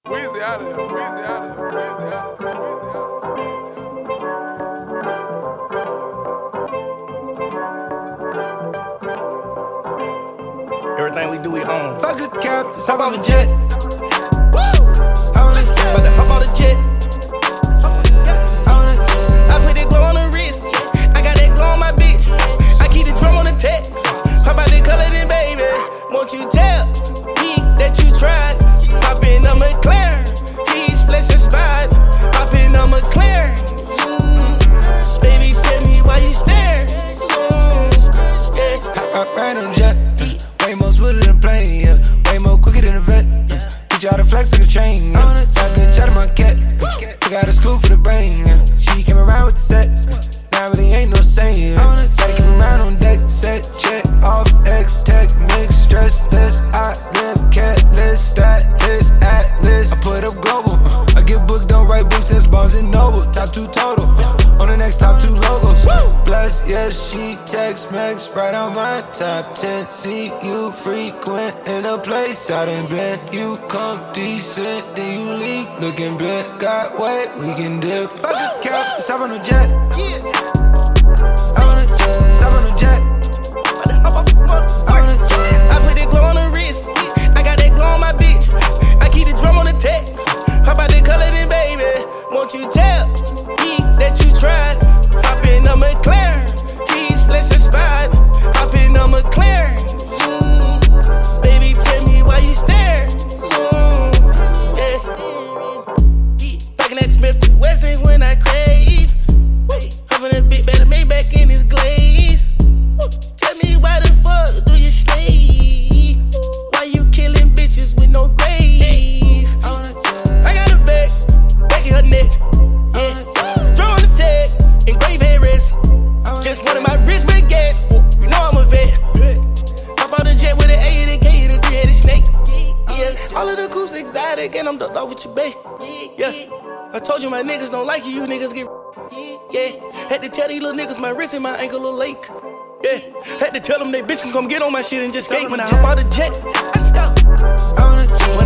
Weezy out of here. Weezy out of here. Weezy out of here. Weezy out of here. Everything we do, we own. Fuck a cap, just hop off a jet. Woo! Hop on a jet. About to hop on the jet. I put that glow on the wrist. I got that glow on my bitch. I keep the drum on the tech. How about the color then, baby? Won't you tell me that you tried? Hop in a McLaren. These flashes vibe. Hop in a McLaren. Baby, tell me why you staring. I ride on jet. Way more smoother than a plane, yeah. Way more quicker than a vet. Teach you how to flex like a train, yeah. That bitch out of my cat. Took out of school for the brain, yeah. She came around with the set. Now really ain't no saying, yeah. Gotta keep around on deck, set, check, off, X, tech, mix, stress, less, I live, cat list, status, atlas. I put up global. I get booked, don't write books, since Barnes and Noble. Top 2 total. On the next top 2 logos. Bless, yeah, she text Max right on my top 10. See you frequent in a place I done been. You come decent, then you leave looking bent. Got weight, we can dip. Fuck a cap, let's hop on a jet. Hop on a jet, hop on a jet. I put that glow on the wrist. I got that glow on my bitch. I keep the drum on the tech. How about the color then, baby? Won't you tell me that you tried? Hop in a McLaren. These flashes vibe. Hop in a McLaren. Baby, tell me why you staring. Packing that Smith & Wesson when I crave. Having that big better Maybach in his glaze. Tell me why the fuck do you slave? Why you killing bitches with no grave? I got a back in her neck. Yeah. Draw on the tag, engraved headrest. Just one of my wrist baguettes. You know I'm a vet. Hop out the jet with an A and a K and a 3-headed snake. Yeah, all of the coupes exotic and I'm ducked off with your bae. Yeah, I told you my niggas don't like you niggas get. Yeah, had to tell these little niggas my wrist and my ankle a lake. Yeah, had to tell them they bitch can come get on my shit and just skate when I hop out the jet. I should go. On a jet. When